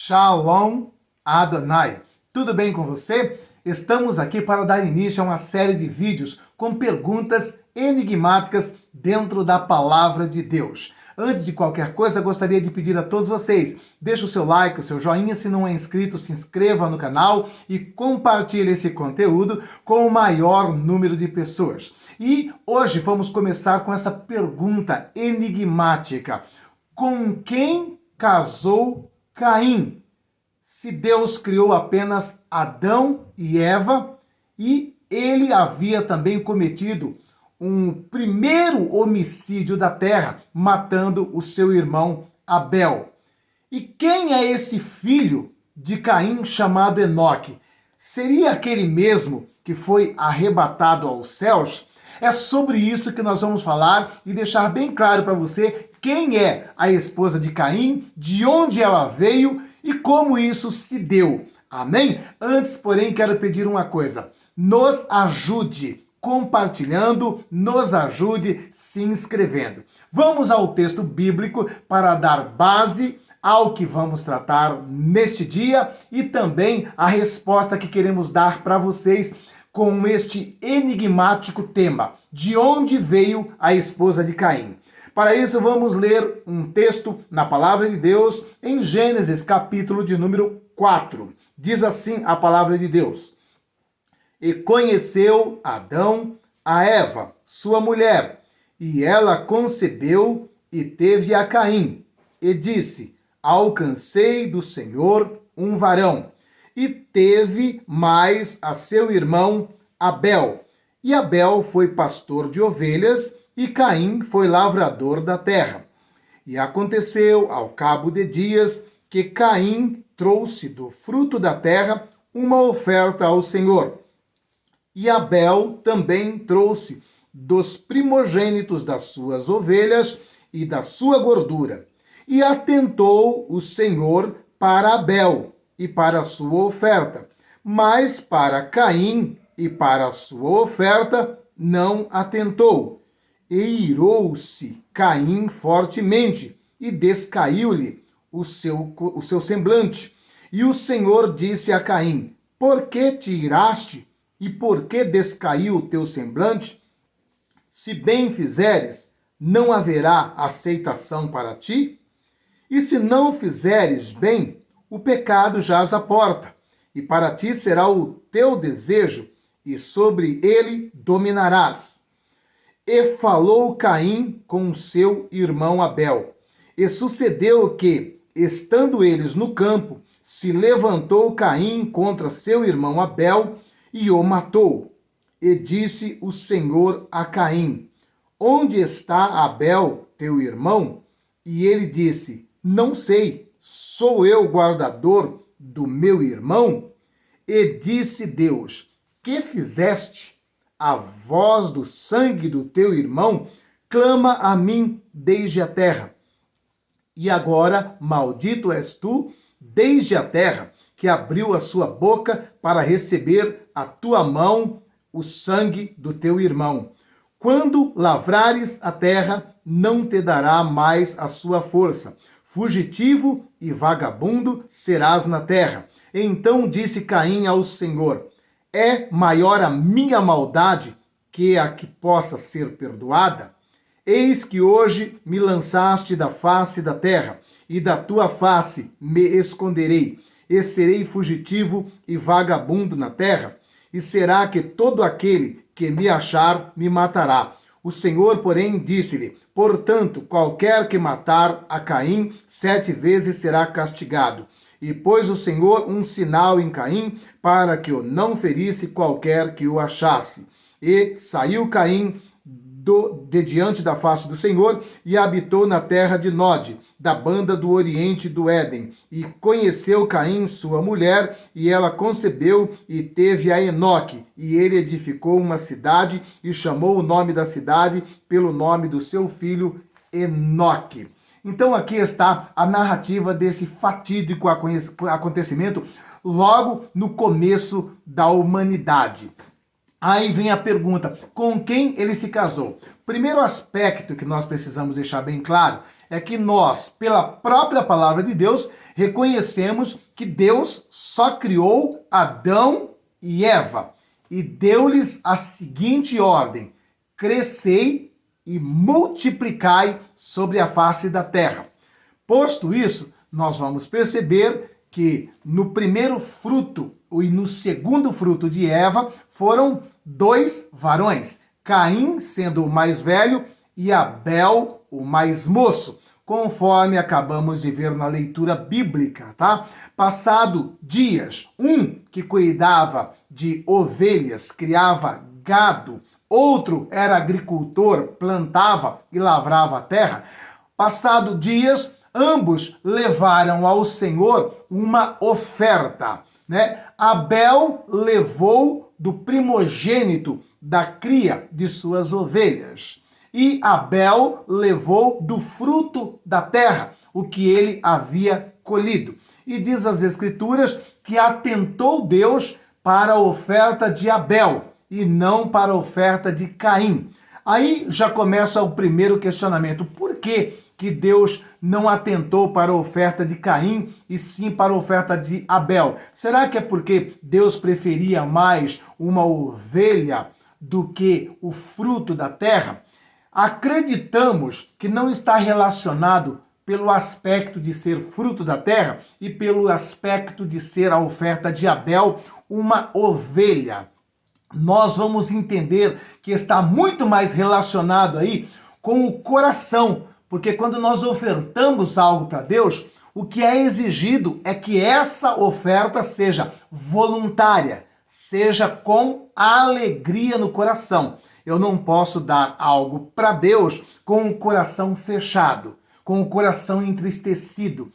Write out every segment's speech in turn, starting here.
Shalom Adonai. Tudo bem com você? Estamos aqui para dar início a uma série de vídeos com perguntas enigmáticas dentro da Palavra de Deus. Antes de qualquer coisa, gostaria de pedir a todos vocês, deixe o seu like, o seu joinha, se não é inscrito, se inscreva no canal e compartilhe esse conteúdo com o maior número de pessoas. E hoje vamos começar com essa pergunta enigmática. Com quem casou Caim? Se Deus criou apenas Adão e Eva e ele havia também cometido um primeiro homicídio da terra, matando o seu irmão Abel. E quem é esse filho de Caim chamado Enoque? Seria aquele mesmo que foi arrebatado aos céus? É sobre isso que nós vamos falar e deixar bem claro para você quem é a esposa de Caim, de onde ela veio e como isso se deu. Amém? Antes, porém, quero pedir uma coisa. Nos ajude compartilhando, nos ajude se inscrevendo. Vamos ao texto bíblico para dar base ao que vamos tratar neste dia e também a resposta que queremos dar para vocês com este enigmático tema. De onde veio a esposa de Caim? Para isso, vamos ler um texto na Palavra de Deus em Gênesis, capítulo de número 4. Diz assim a Palavra de Deus: E conheceu Adão a Eva, sua mulher, e ela concebeu e teve a Caim, e disse: Alcancei do Senhor um varão. E teve mais a seu irmão Abel. E Abel foi pastor de ovelhas, e Caim foi lavrador da terra. E aconteceu, ao cabo de dias, que Caim trouxe do fruto da terra uma oferta ao Senhor. E Abel também trouxe dos primogênitos das suas ovelhas e da sua gordura. E atentou o Senhor para Abel e para a sua oferta, mas para Caim e para a sua oferta não atentou. E irou-se Caim fortemente, e descaiu-lhe o seu semblante. E o Senhor disse a Caim: Por que te iraste, e por que descaiu o teu semblante? Se bem fizeres, não haverá aceitação para ti? E se não fizeres bem, o pecado jaz à porta, e para ti será o teu desejo, e sobre ele dominarás. E falou Caim com seu irmão Abel. E sucedeu que, estando eles no campo, se levantou Caim contra seu irmão Abel e o matou. E disse o Senhor a Caim: Onde está Abel, teu irmão? E ele disse: Não sei, sou eu guardador do meu irmão? E disse Deus: Que fizeste? A voz do sangue do teu irmão clama a mim desde a terra. E agora maldito és tu desde a terra, que abriu a sua boca para receber a tua mão o sangue do teu irmão. Quando lavrares a terra, não te dará mais a sua força. Fugitivo e vagabundo serás na terra. Então disse Caim ao Senhor: É maior a minha maldade que a que possa ser perdoada? Eis que hoje me lançaste da face da terra, e da tua face me esconderei, e serei fugitivo e vagabundo na terra. E será que todo aquele que me achar me matará? O Senhor, porém, disse-lhe: Portanto, qualquer que matar a Caim 7 vezes será castigado. E pôs o Senhor um sinal em Caim, para que o não ferisse qualquer que o achasse. E saiu Caim de diante da face do Senhor, e habitou na terra de Nod, da banda do oriente do Éden. E conheceu Caim sua mulher, e ela concebeu, e teve a Enoque. E ele edificou uma cidade, e chamou o nome da cidade pelo nome do seu filho Enoque. Então aqui está a narrativa desse fatídico acontecimento logo no começo da humanidade. Aí vem a pergunta: com quem ele se casou? Primeiro aspecto que nós precisamos deixar bem claro é que nós, pela própria palavra de Deus, reconhecemos que Deus só criou Adão e Eva e deu-lhes a seguinte ordem: crescei e multiplicai sobre a face da terra. Posto isso, nós vamos perceber que no primeiro fruto e no segundo fruto de Eva foram 2 varões, Caim sendo o mais velho e Abel o mais moço, conforme acabamos de ver na leitura bíblica, tá? Passado dias, um que cuidava de ovelhas, criava gado, outro era agricultor, plantava e lavrava a terra. Passado dias, ambos levaram ao Senhor uma oferta, né? Abel levou do primogênito da cria de suas ovelhas e Abel levou do fruto da terra, o que ele havia colhido. E diz as Escrituras que atentou Deus para a oferta de Abel e não para a oferta de Caim. Aí já começa o primeiro questionamento: por que Deus não atentou para a oferta de Caim e sim para a oferta de Abel? Será que é porque Deus preferia mais uma ovelha do que o fruto da terra? Acreditamos que não está relacionado pelo aspecto de ser fruto da terra e pelo aspecto de ser a oferta de Abel uma ovelha. Nós vamos entender que está muito mais relacionado aí com o coração, porque quando nós ofertamos algo para Deus, o que é exigido é que essa oferta seja voluntária, seja com alegria no coração. Eu não posso dar algo para Deus com o coração fechado, com o coração entristecido,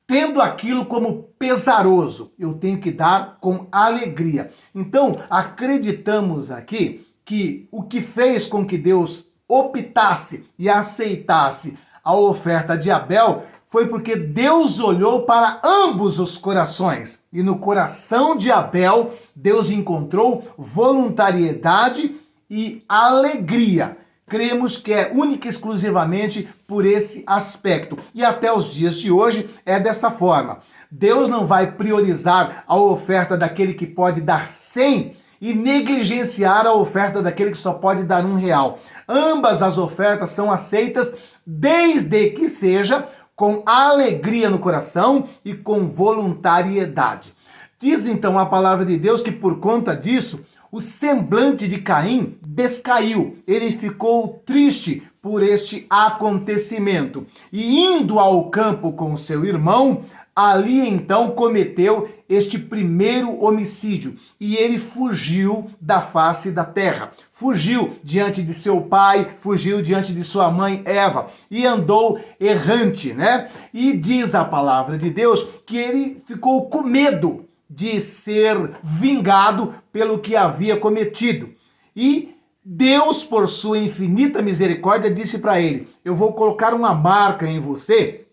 tendo aquilo como pesaroso. Eu tenho que dar com alegria. Então, acreditamos aqui que o que fez com que Deus optasse e aceitasse a oferta de Abel foi porque Deus olhou para ambos os corações. E no coração de Abel, Deus encontrou voluntariedade e alegria. Cremos que é única e exclusivamente por esse aspecto. E até os dias de hoje é dessa forma. Deus não vai priorizar a oferta daquele que pode dar 100 e negligenciar a oferta daquele que só pode dar R$1. Ambas as ofertas são aceitas desde que seja com alegria no coração e com voluntariedade. Diz então a palavra de Deus que por conta disso, o semblante de Caim descaiu, ele ficou triste por este acontecimento. E indo ao campo com seu irmão, ali então cometeu este primeiro homicídio. E ele fugiu da face da terra. Fugiu diante de seu pai, fugiu diante de sua mãe Eva. E andou errante, né? E diz a palavra de Deus que ele ficou com medo de ser vingado pelo que havia cometido. E Deus, por sua infinita misericórdia, disse para ele: eu vou colocar uma marca em você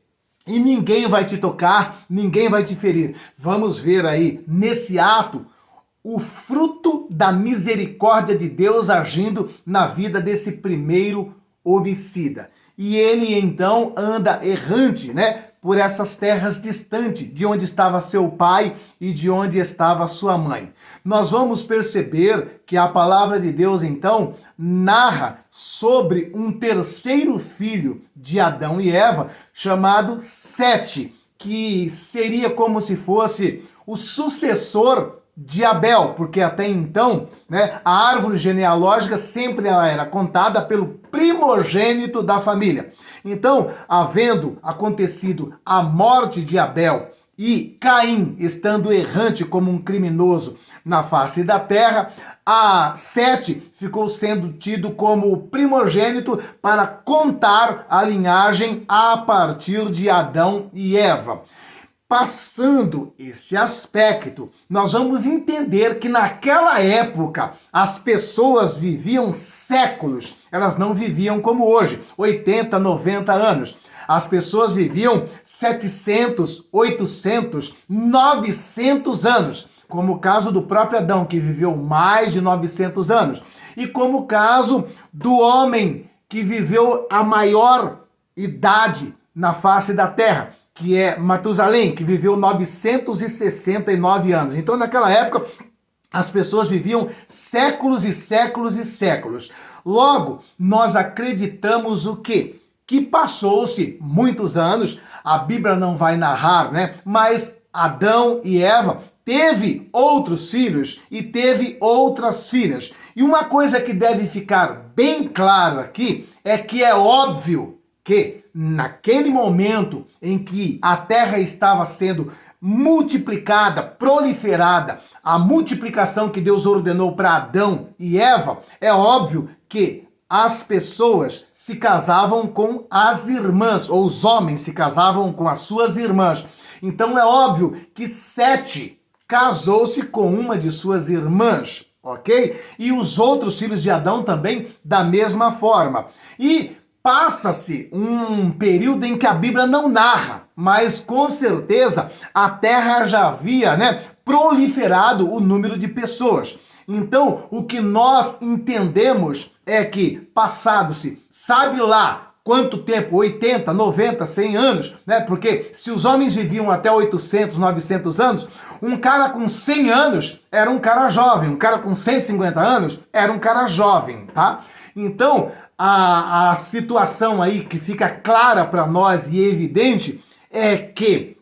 e ninguém vai te tocar, ninguém vai te ferir. Vamos ver aí, nesse ato, o fruto da misericórdia de Deus agindo na vida desse primeiro homicida. E ele então anda errante, né? Por essas terras distantes de onde estava seu pai e de onde estava sua mãe. Nós vamos perceber que a palavra de Deus, então, narra sobre um terceiro filho de Adão e Eva, chamado Sete, que seria como se fosse o sucessor de Abel, porque até então, né, a árvore genealógica sempre ela era contada pelo primogênito da família. Então, havendo acontecido a morte de Abel e Caim estando errante como um criminoso na face da terra, a Sete ficou sendo tido como o primogênito para contar a linhagem a partir de Adão e Eva. Passando esse aspecto, nós vamos entender que naquela época as pessoas viviam séculos, elas não viviam como hoje, 80, 90 anos. As pessoas viviam 700, 800, 900 anos, como o caso do próprio Adão, que viveu mais de 900 anos, e como o caso do homem que viveu a maior idade na face da terra, que é Matusalém, que viveu 969 anos. Então, naquela época, as pessoas viviam séculos e séculos e séculos. Logo, nós acreditamos o quê? Que passou-se muitos anos, a Bíblia não vai narrar, né? Mas Adão e Eva teve outros filhos e teve outras filhas. E uma coisa que deve ficar bem claro aqui é que é óbvio que naquele momento em que a terra estava sendo multiplicada, proliferada, a multiplicação que Deus ordenou para Adão e Eva, é óbvio que as pessoas se casavam com as irmãs, ou os homens se casavam com as suas irmãs. Então é óbvio que Sete casou-se com uma de suas irmãs, ok? E os outros filhos de Adão também da mesma forma. E passa-se um período em que a Bíblia não narra, mas com certeza a terra já havia, proliferado o número de pessoas. Então, o que nós entendemos é que, passado-se, sabe lá quanto tempo, 80, 90, 100 anos, Porque se os homens viviam até 800, 900 anos, um cara com 100 anos era um cara jovem, um cara com 150 anos era um cara jovem, tá? Então, a situação aí que fica clara para nós e evidente é que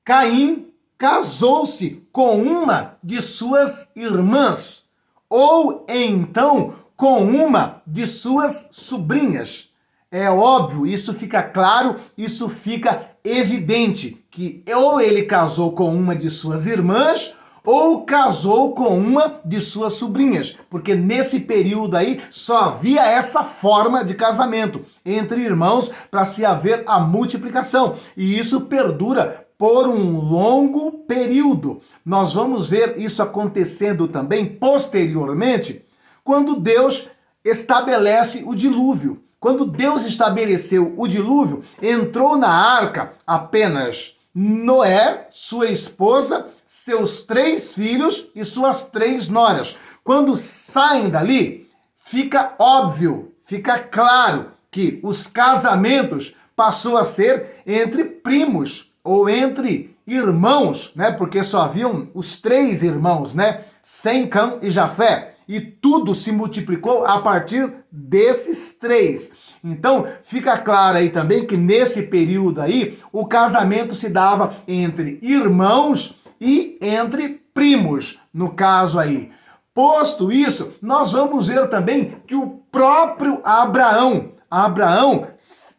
Caim casou-se com uma de suas irmãs, ou então com uma de suas sobrinhas. É óbvio, isso fica claro, isso fica evidente, que ou ele casou com uma de suas irmãs, ou casou com uma de suas sobrinhas, porque nesse período aí só havia essa forma de casamento entre irmãos para se haver a multiplicação, e isso perdura por um longo período. Nós vamos ver isso acontecendo também posteriormente, quando Deus estabelece o dilúvio. Quando Deus estabeleceu o dilúvio, entrou na arca apenas Noé, sua esposa, seus 3 filhos e suas 3 noras. Quando saem dali, fica óbvio, fica claro que os casamentos passou a ser entre primos ou entre irmãos, Porque só haviam os 3 irmãos, Sem, Cã e Jafé. E tudo se multiplicou a partir desses 3. Então, fica claro aí também que nesse período aí, o casamento se dava entre irmãos e entre primos, no caso aí. Posto isso, nós vamos ver também que o próprio Abraão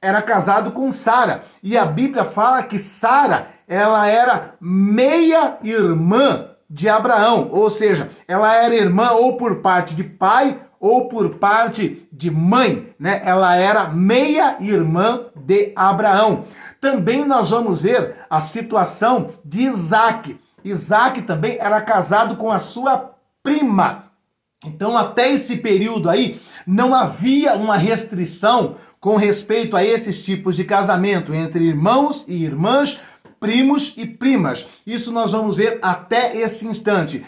era casado com Sara. E a Bíblia fala que Sara, ela era meia-irmã de Abraão, ou seja, ela era irmã ou por parte de pai ou por parte de mãe, Ela era meia-irmã de Abraão. Também nós vamos ver a situação de Isaac. Isaac também era casado com a sua prima. Então, até esse período aí, não havia uma restrição com respeito a esses tipos de casamento entre irmãos e irmãs, primos e primas. Isso nós vamos ver até esse instante.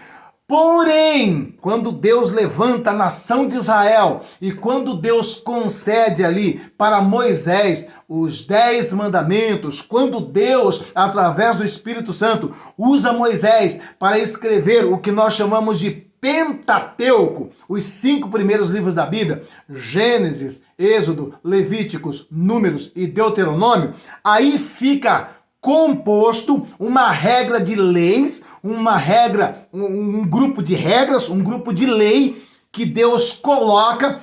Porém, quando Deus levanta a nação de Israel e quando Deus concede ali para Moisés os 10 mandamentos, quando Deus, através do Espírito Santo, usa Moisés para escrever o que nós chamamos de Pentateuco, os 5 primeiros livros da Bíblia, Gênesis, Êxodo, Levíticos, Números e Deuteronômio, aí fica composto uma regra de leis, uma regra, um grupo de regras, um grupo de lei que Deus coloca,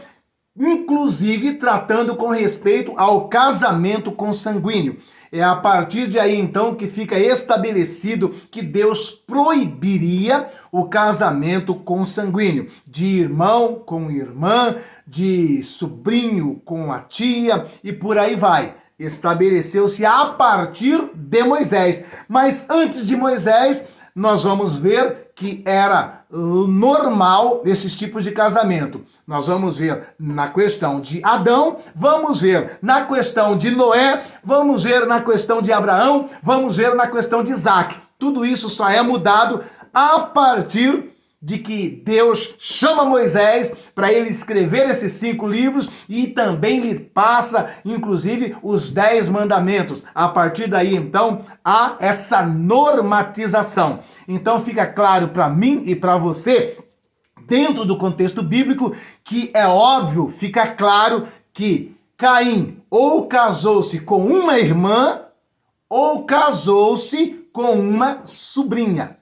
inclusive tratando com respeito ao casamento consanguíneo. É a partir de aí, então, que fica estabelecido que Deus proibiria o casamento consanguíneo, de irmão com irmã, de sobrinho com a tia e por aí vai. Estabeleceu-se a partir de Moisés. Mas antes de Moisés, nós vamos ver que era normal esses tipos de casamento. Nós vamos ver na questão de Adão, vamos ver na questão de Noé, vamos ver na questão de Abraão, vamos ver na questão de Isaac. Tudo isso só é mudado a partir de que Deus chama Moisés para ele escrever esses 5 livros e também lhe passa, inclusive, os 10 mandamentos. A partir daí, então, há essa normatização. Então, fica claro para mim e para você, dentro do contexto bíblico, que é óbvio, fica claro que Caim ou casou-se com uma irmã ou casou-se com uma sobrinha.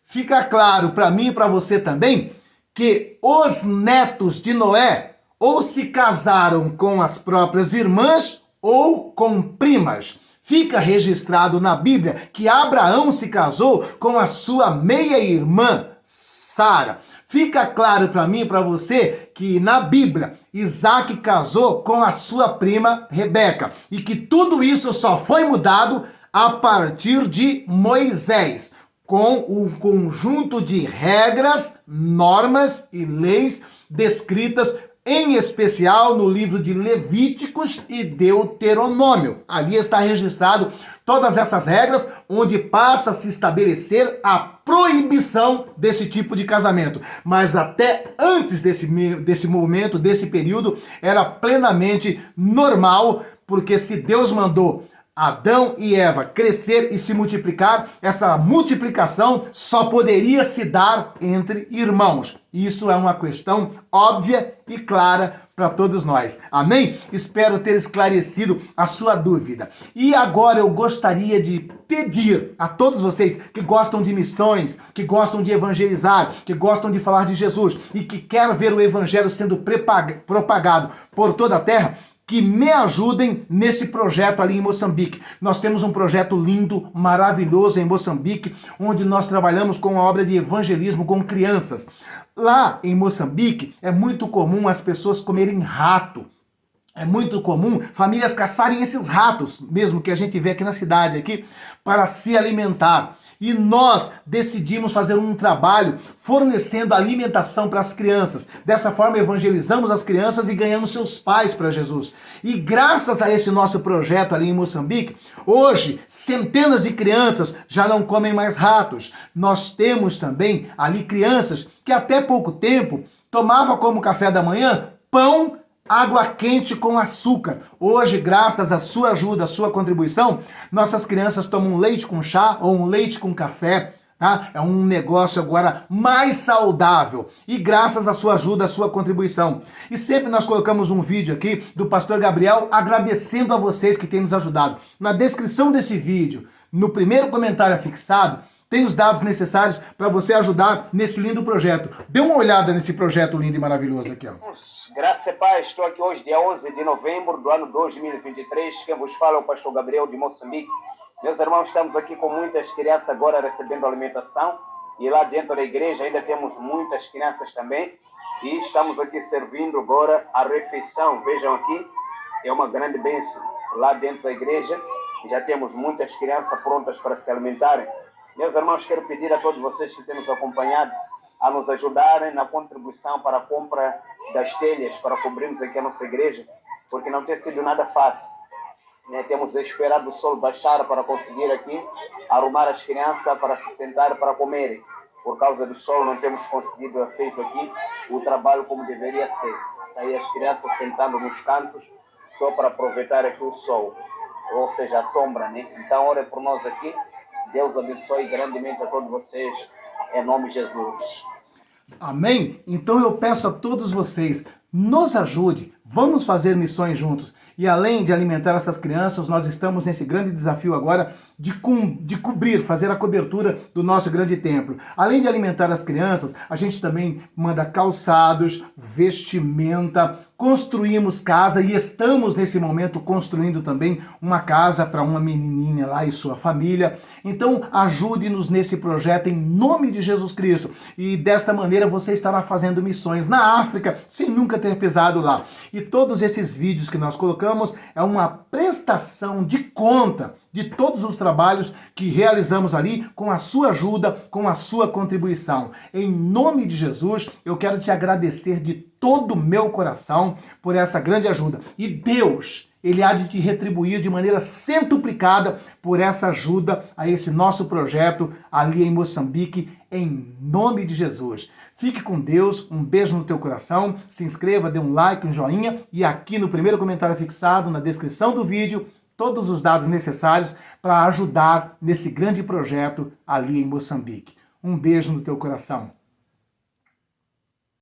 Fica claro para mim e para você também que os netos de Noé ou se casaram com as próprias irmãs ou com primas. Fica registrado na Bíblia que Abraão se casou com a sua meia-irmã, Sara. Fica claro para mim e para você que na Bíblia Isaac casou com a sua prima Rebeca e que tudo isso só foi mudado a partir de Moisés, com um conjunto de regras, normas e leis descritas em especial no livro de Levíticos e Deuteronômio. Ali está registrado todas essas regras, onde passa a se estabelecer a proibição desse tipo de casamento. Mas até antes desse momento, desse período, era plenamente normal, porque se Deus mandou Adão e Eva crescer e se multiplicar, essa multiplicação só poderia se dar entre irmãos. Isso é uma questão óbvia e clara para todos nós. Amém? Espero ter esclarecido a sua dúvida. E agora eu gostaria de pedir a todos vocês que gostam de missões, que gostam de evangelizar, que gostam de falar de Jesus e que querem ver o evangelho sendo propagado por toda a terra, que me ajudem nesse projeto ali em Moçambique. Nós temos um projeto lindo, maravilhoso em Moçambique, onde nós trabalhamos com a obra de evangelismo com crianças. Lá em Moçambique é muito comum as pessoas comerem rato. É muito comum famílias caçarem esses ratos, mesmo que a gente vê aqui na cidade, aqui, para se alimentar. E nós decidimos fazer um trabalho fornecendo alimentação para as crianças. Dessa forma, evangelizamos as crianças e ganhamos seus pais para Jesus. E graças a esse nosso projeto ali em Moçambique, hoje, centenas de crianças já não comem mais ratos. Nós temos também ali crianças que até pouco tempo tomavam como café da manhã pão, água quente com açúcar. Hoje, graças à sua ajuda, à sua contribuição, nossas crianças tomam leite com chá ou um leite com café. Tá? É um negócio agora mais saudável. E graças à sua ajuda, à sua contribuição. E sempre nós colocamos um vídeo aqui do pastor Gabriel agradecendo a vocês que têm nos ajudado. Na descrição desse vídeo, no primeiro comentário fixado, tem os dados necessários para você ajudar nesse lindo projeto. Dê uma olhada nesse projeto lindo e maravilhoso aqui, ó. Graças a Pai, estou aqui hoje, dia 11 de novembro do ano 2023. Quem vos fala é o pastor Gabriel de Moçambique. Meus irmãos, estamos aqui com muitas crianças agora recebendo alimentação. E lá dentro da igreja ainda temos muitas crianças também. E estamos aqui servindo agora a refeição. Vejam aqui, é uma grande bênção. Lá dentro da igreja já temos muitas crianças prontas para se alimentarem. Meus irmãos, quero pedir a todos vocês que têm nos acompanhado a nos ajudarem na contribuição para a compra das telhas, para cobrirmos aqui a nossa igreja, porque não tem sido nada fácil. Temos esperado o sol baixar para conseguir aqui arrumar as crianças para se sentar para comerem. Por causa do sol não temos conseguido feito aqui o trabalho como deveria ser. Aí as crianças sentando nos cantos só para aproveitar aqui o sol, ou seja, a sombra, né? Então ore por nós aqui. Deus abençoe grandemente a todos vocês, em nome de Jesus. Amém? Então eu peço a todos vocês, nos ajude, vamos fazer missões juntos. E além de alimentar essas crianças, nós estamos nesse grande desafio agora de cobrir, fazer a cobertura do nosso grande templo. Além de alimentar as crianças, a gente também manda calçados, vestimenta, construímos casa e estamos nesse momento construindo também uma casa para uma menininha lá e sua família. Então ajude-nos nesse projeto em nome de Jesus Cristo. E desta maneira você estará fazendo missões na África sem nunca ter pisado lá. E todos esses vídeos que nós colocamos é uma prestação de conta de todos os trabalhos que realizamos ali com a sua ajuda, com a sua contribuição. Em nome de Jesus, eu quero te agradecer de todo o meu coração por essa grande ajuda. E Deus Ele há de te retribuir de maneira centuplicada por essa ajuda a esse nosso projeto ali em Moçambique, em nome de Jesus. Fique com Deus, um beijo no teu coração, se inscreva, dê um like, um joinha e aqui no primeiro comentário fixado, na descrição do vídeo, todos os dados necessários para ajudar nesse grande projeto ali em Moçambique. Um beijo no teu coração.